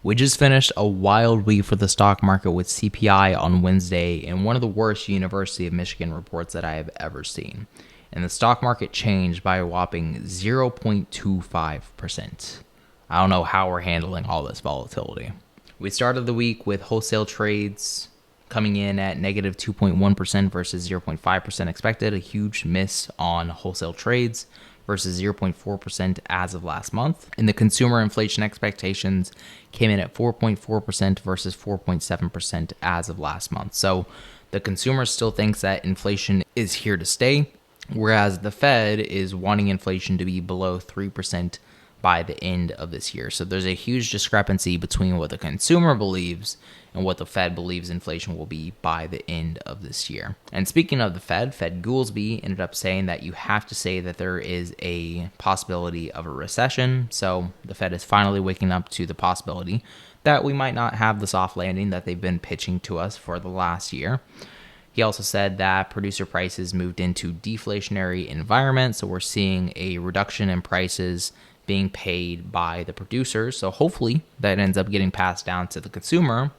We just finished a wild week for the stock market with CPI on Wednesday and one of the worst University of Michigan reports that I have ever seen. And the stock market changed by a whopping 0.25%. I don't know how we're handling all this volatility. We started the week with wholesale trades coming in at negative 2.1% versus 0.5% expected, a huge miss on wholesale trades versus 0.4% as of last month. And the consumer inflation expectations came in at 4.4% versus 4.7% as of last month. So the consumer still thinks that inflation is here to stay, whereas the Fed is wanting inflation to be below 3% by the end of this year. So there's a huge discrepancy between what the consumer believes and what the Fed believes inflation will be by the end of this year. And speaking of the Fed Goolsbee ended up saying that you have to say that there is a possibility of a recession. So the Fed is finally waking up to the possibility that we might not have the soft landing that they've been pitching to us for the last year. He also said that producer prices moved into deflationary environment. So we're seeing a reduction in prices being paid by the producers. So hopefully that ends up getting passed down to the consumer,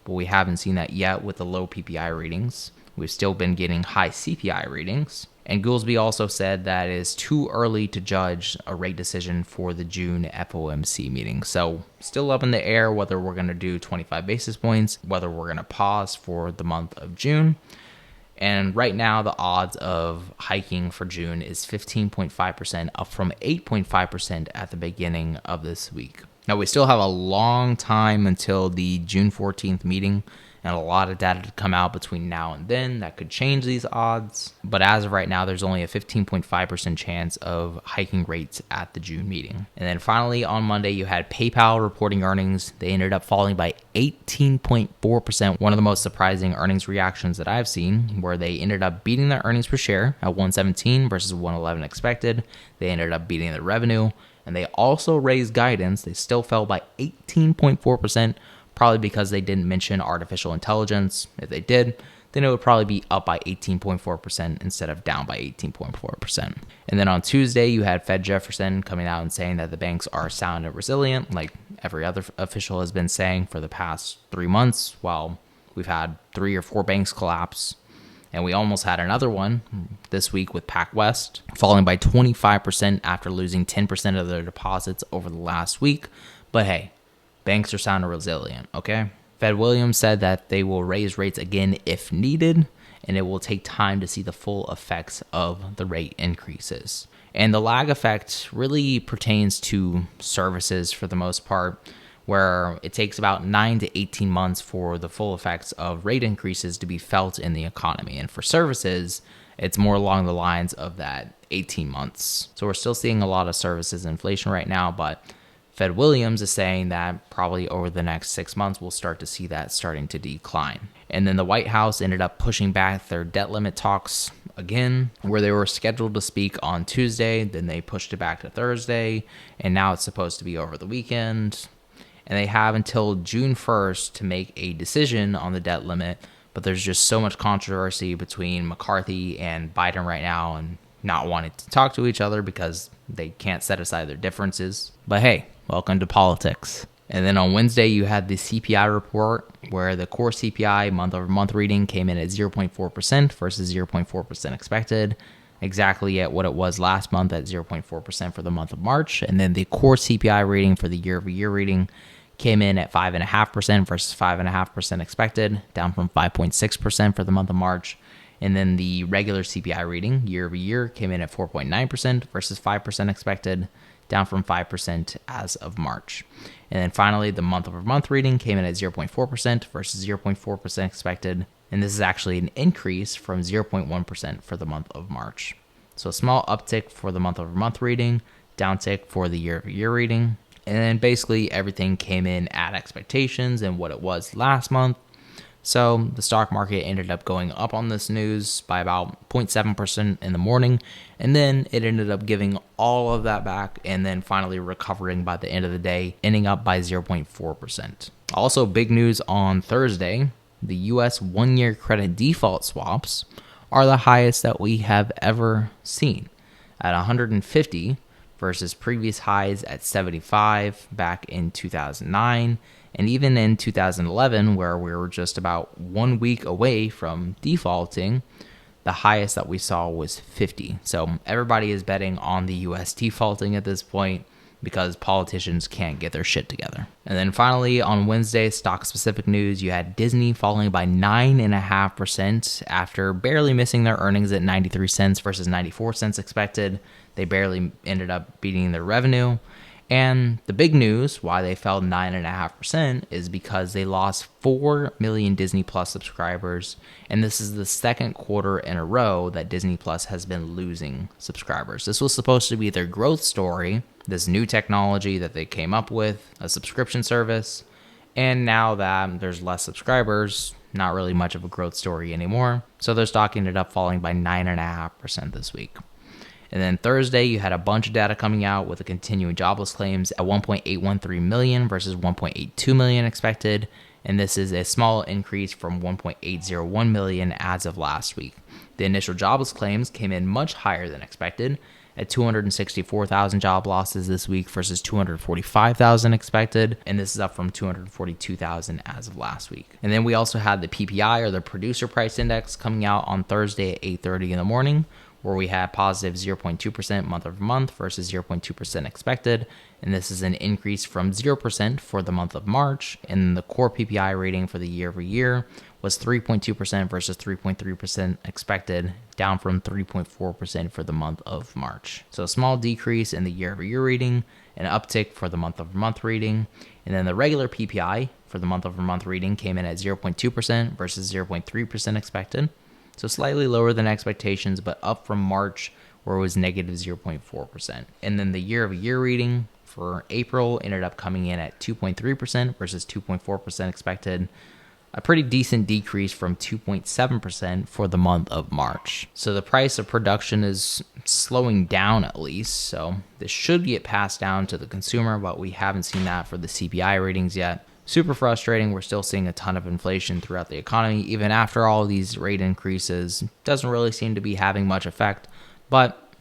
but we haven't seen that yet with the low PPI readings. We've still been getting high CPI readings. And Goolsbee also said that it is too early to judge a rate decision for the June FOMC meeting. So still up in the air whether we're going to do 25 basis points, whether we're going to pause for the month of June. And right now, the odds of hiking for June is 15.5%, up from 8.5% at the beginning of this week. Now, we still have a long time until the June 14th meeting, and a lot of data to come out between now and then that could change these odds. But as of right now, there's only a 15.5% chance of hiking rates at the June meeting. And then finally, on Monday, you had PayPal reporting earnings. They ended up falling by 18.4%. One of the most surprising earnings reactions that I've seen, where they ended up beating their earnings per share at 117 versus 111 expected. They ended up beating the revenue, and they also raised guidance. They still fell by 18.4%. Probably because they didn't mention artificial intelligence. If they did, then it would probably be up by 18.4% instead of down by 18.4%. And then on Tuesday, you had Fed Jefferson coming out and saying that the banks are sound and resilient, like every other official has been saying for the past 3 months, while we've had 3 or 4 banks collapse. And we almost had another one this week with PacWest falling by 25% after losing 10% of their deposits over the last week. But hey, banks are sound and resilient, okay? Fed Williams said that they will raise rates again if needed, and it will take time to see the full effects of the rate increases. And the lag effect really pertains to services for the most part, where it takes about 9 to 18 months for the full effects of rate increases to be felt in the economy. And for services, it's more along the lines of that 18 months. So we're still seeing a lot of services inflation right now, but Fed Williams is saying that probably over the next 6 months, we'll start to see that starting to decline. And then the White House ended up pushing back their debt limit talks again, where they were scheduled to speak on Tuesday. Then they pushed it back to Thursday, and now it's supposed to be over the weekend. And they have until June 1st to make a decision on the debt limit. But there's just so much controversy between McCarthy and Biden right now and not wanting to talk to each other because they can't set aside their differences. But hey, welcome to politics. And then on Wednesday, you had the CPI report where the core CPI month-over-month reading came in at 0.4% versus 0.4% expected, exactly at what it was last month at 0.4% for the month of March. And then the core CPI reading for the year-over-year reading came in at 5.5% versus 5.5% expected, down from 5.6% for the month of March. And then the regular CPI reading year-over-year came in at 4.9% versus 5% expected, down from 5% as of March. And then finally, the month-over-month reading came in at 0.4% versus 0.4% expected. And this is actually an increase from 0.1% for the month of March. So a small uptick for the month-over-month reading, downtick for the year-over-year reading. And then basically everything came in at expectations and what it was last month. So the stock market ended up going up on this news by about 0.7% in the morning, and then it ended up giving all of that back and then finally recovering by the end of the day, ending up by 0.4%. Also, big news on Thursday, the U.S. one-year credit default swaps are the highest that we have ever seen at 150 versus previous highs at 75 back in 2009 And even in 2011, where we were just about 1 week away from defaulting, the highest that we saw was 50. So everybody is betting on the US defaulting at this point because politicians can't get their shit together. And then finally, on Wednesday, stock-specific news, you had Disney falling by 9.5% after barely missing their earnings at 93 cents versus 94 cents expected. They barely ended up beating their revenue. And the big news, why they fell 9.5%, is because they lost 4 million Disney Plus subscribers. And this is the second quarter in a row that Disney Plus has been losing subscribers. This was supposed to be their growth story, this new technology that they came up with, a subscription service. And now that there's less subscribers, not really much of a growth story anymore. So their stock ended up falling by 9.5% this week. And then Thursday, you had a bunch of data coming out with the continuing jobless claims at 1.813 million versus 1.82 million expected. And this is a small increase from 1.801 million as of last week. The initial jobless claims came in much higher than expected at 264,000 job losses this week versus 245,000 expected. And this is up from 242,000 as of last week. And then we also had the PPI, or the Producer Price Index, coming out on Thursday at 8:30 in the morning, where we had positive 0.2% month over month versus 0.2% expected. And this is an increase from 0% for the month of March. And the core PPI rating for the year over year was 3.2% versus 3.3% expected, down from 3.4% for the month of March. So a small decrease in the year over year reading, an uptick for the month over month reading. And then the regular PPI for the month over month reading came in at 0.2% versus 0.3% expected. So slightly lower than expectations, but up from March, where it was negative 0.4%. And then the year-over-year reading for April ended up coming in at 2.3% versus 2.4% expected. A pretty decent decrease from 2.7% for the month of March. So the price of production is slowing down at least. So this should get passed down to the consumer, but we haven't seen that for the CPI ratings yet. Super frustrating. We're still seeing a ton of inflation throughout the economy. Even after all these rate increases, doesn't really seem to be having much effect. But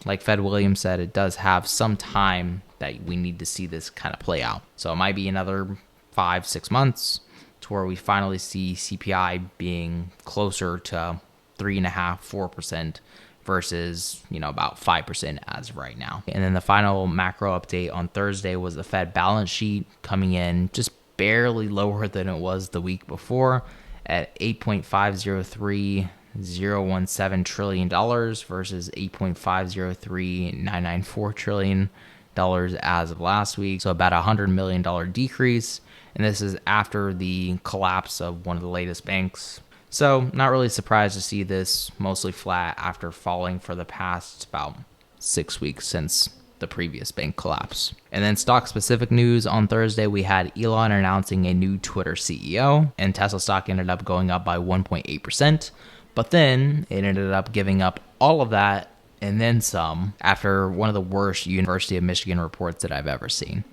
like Fed Williams said, it does have some time that we need to see this kind of play out. So it might be another 5-6 months to where we finally see CPI being closer to 3.5-4% versus, about 5% as of right now. And then the final macro update on Thursday was the Fed balance sheet coming in just barely lower than it was the week before at $8.503017 trillion versus $8.503994 trillion as of last week. So about $100 million decrease. And this is after the collapse of one of the latest banks. So not really surprised to see this mostly flat after falling for the past about 6 weeks since the previous bank collapse. And then stock specific news on Thursday, we had Elon announcing a new Twitter CEO, and Tesla stock ended up going up by 1.8%, but then it ended up giving up all of that and then some after one of the worst University of Michigan reports that I've ever seen.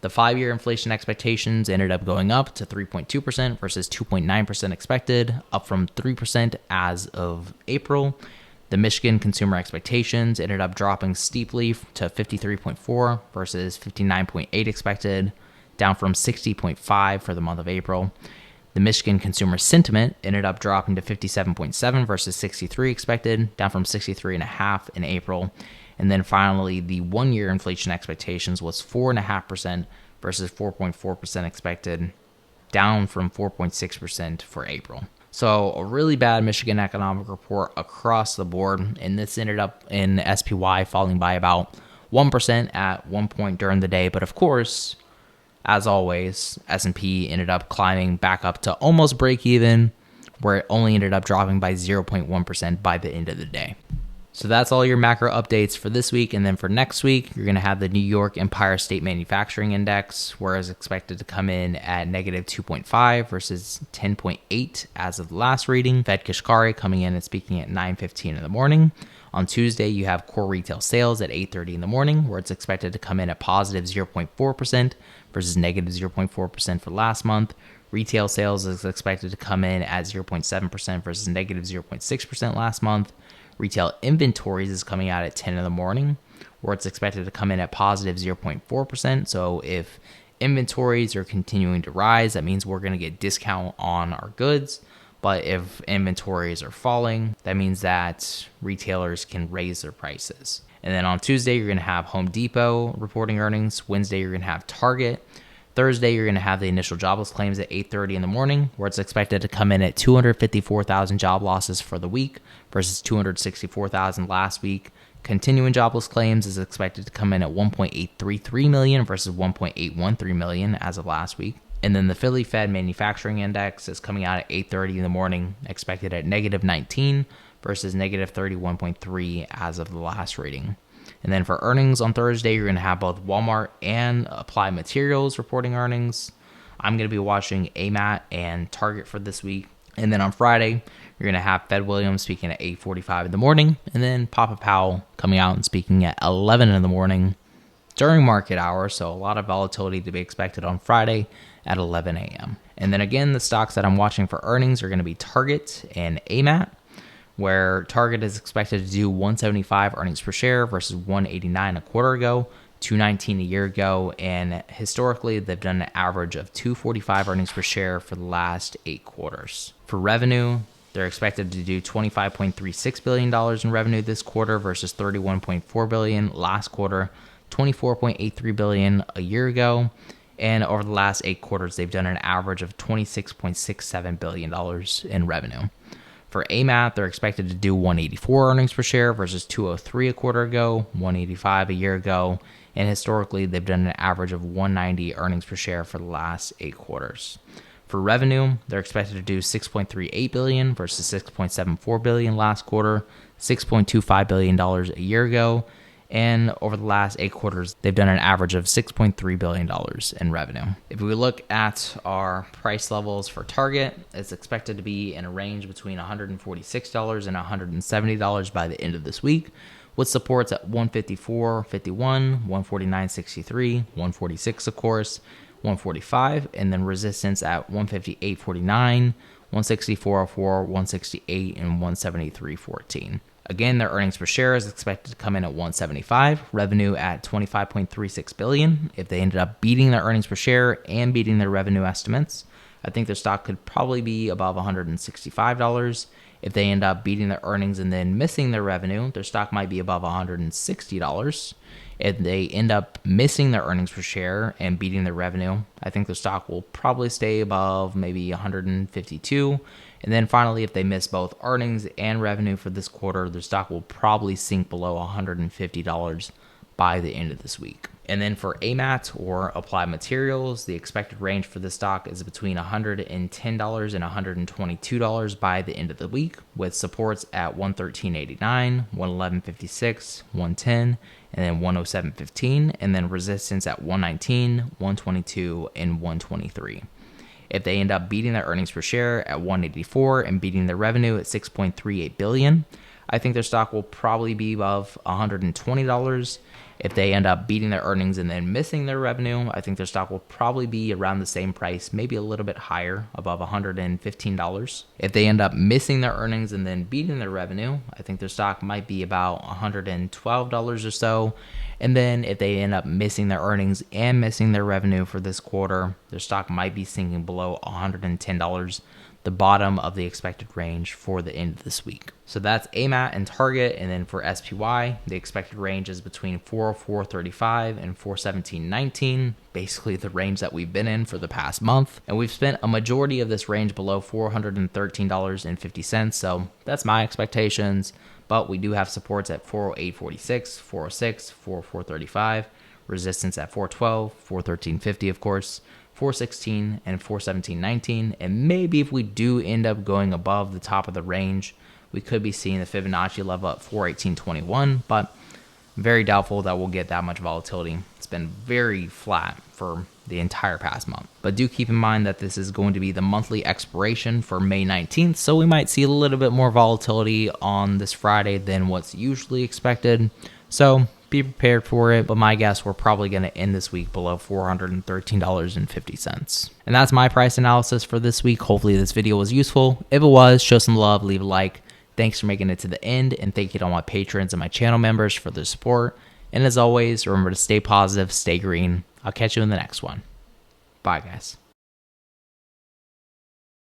The 5-year inflation expectations ended up going up to 3.2% versus 2.9% expected, up from 3% as of April. The Michigan consumer expectations ended up dropping steeply to 53.4 versus 59.8 expected, down from 60.5 for the month of April. The Michigan consumer sentiment ended up dropping to 57.7 versus 63 expected, down from 63.5 in April. And then finally, the 1-year inflation expectations was 4.5% versus 4.4% expected, down from 4.6% for April. So a really bad Michigan economic report across the board, and this ended up in SPY falling by about 1% at one point during the day. But of course, as always, S&P ended up climbing back up to almost break even, where it only ended up dropping by 0.1% by the end of the day. So that's all your macro updates for this week. And then for next week, you're going to have the New York Empire State Manufacturing Index, where it's expected to come in at negative 2.5 versus 10.8 as of the last reading. Fed Kashkari coming in and speaking at 9:15 in the morning. On Tuesday, you have core retail sales at 8:30 in the morning, where it's expected to come in at positive 0.4% versus negative 0.4% for last month. Retail sales is expected to come in at 0.7% versus negative 0.6% last month. Retail inventories is coming out at 10 in the morning, where it's expected to come in at positive 0.4%. So if inventories are continuing to rise, that means we're going to get discount on our goods. But if inventories are falling, that means that retailers can raise their prices. And then on Tuesday, you're going to have Home Depot reporting earnings. Wednesday, you're going to have Target. Thursday, you're going to have the initial jobless claims at 8:30 in the morning, where it's expected to come in at 254,000 job losses for the week versus 264,000 last week. Continuing jobless claims is expected to come in at 1.833 million versus 1.813 million as of last week. And then the Philly Fed Manufacturing Index is coming out at 8:30 in the morning, expected at negative 19 versus negative 31.3 as of the last reading. And then for earnings on Thursday, you're going to have both Walmart and Applied Materials reporting earnings. I'm going to be watching AMAT and Target for this week. And then on Friday, you're going to have Fed Williams speaking at 8:45 in the morning, and then Papa Powell coming out and speaking at 11 in the morning during market hours. So a lot of volatility to be expected on Friday at 11 a.m. And then again, the stocks that I'm watching for earnings are going to be Target and AMAT, where Target is expected to do 175 earnings per share versus 189 a quarter ago, 219 a year ago, and historically they've done an average of 245 earnings per share for the last 8 quarters. For revenue, they're expected to do $25.36 billion in revenue this quarter versus $31.4 billion last quarter, $24.83 billion a year ago, and over the last 8 quarters, they've done an average of $26.67 billion in revenue. For AMAT, they're expected to do 184 earnings per share versus 203 a quarter ago, 185 a year ago, and historically, they've done an average of 190 earnings per share for the last 8 quarters. For revenue, they're expected to do $6.38 billion versus $6.74 billion last quarter, $6.25 billion a year ago, and over the last 8 quarters, they've done an average of $6.3 billion in revenue. If we look at our price levels for Target, it's expected to be in a range between $146 and $170 by the end of this week, with supports at $154.51, $149.63, $146 of course, $145, and then resistance at $158.49, $164.04, $168, and $173.14. Again, their earnings per share is expected to come in at $175, revenue at $25.36 billion. If they ended up beating their earnings per share and beating their revenue estimates, I think their stock could probably be above $165. If they end up beating their earnings and then missing their revenue, their stock might be above $160. If they end up missing their earnings per share and beating their revenue, I think their stock will probably stay above maybe $152. And then finally, if they miss both earnings and revenue for this quarter, their stock will probably sink below $150 by the end of this week. And then for AMAT or Applied Materials, the expected range for this stock is between $110 and $122 by the end of the week, with supports at $113.89, $111.56, $110, and then $107.15, and then resistance at $119, $122, and $123. If they end up beating their earnings per share at $184 and beating their revenue at $6.38 billion, I think their stock will probably be above $120. If they end up beating their earnings and then missing their revenue, I think their stock will probably be around the same price, maybe a little bit higher, above $115. If they end up missing their earnings and then beating their revenue, I think their stock might be about $112 or so. And then if they end up missing their earnings and missing their revenue for this quarter, their stock might be sinking below $110, the bottom of the expected range for the end of this week. So that's AMAT and Target. And then for SPY, the expected range is between 404.35 and 417.19, basically the range that we've been in for the past month. And we've spent a majority of this range below $413.50. So that's my expectations. But we do have supports at 408.46, 406, 404.35, resistance at 412, 413.50 of course, 416 and 417.19, and maybe if we do end up going above the top of the range, we could be seeing the Fibonacci level at 418.21, but very doubtful that we'll get that much volatility. It's been very flat for the entire past month. But do keep in mind that this is going to be the monthly expiration for May 19th, so we might see a little bit more volatility on this Friday than what's usually expected. So be prepared for it, but my guess, we're probably going to end this week below $413.50. And that's my price analysis for this week. Hopefully this video was useful. If it was, show some love, leave a like. Thanks for making it to the end, and thank you to all my patrons and my channel members for their support. And as always, remember to stay positive, stay green. I'll catch you in the next one. Bye, guys.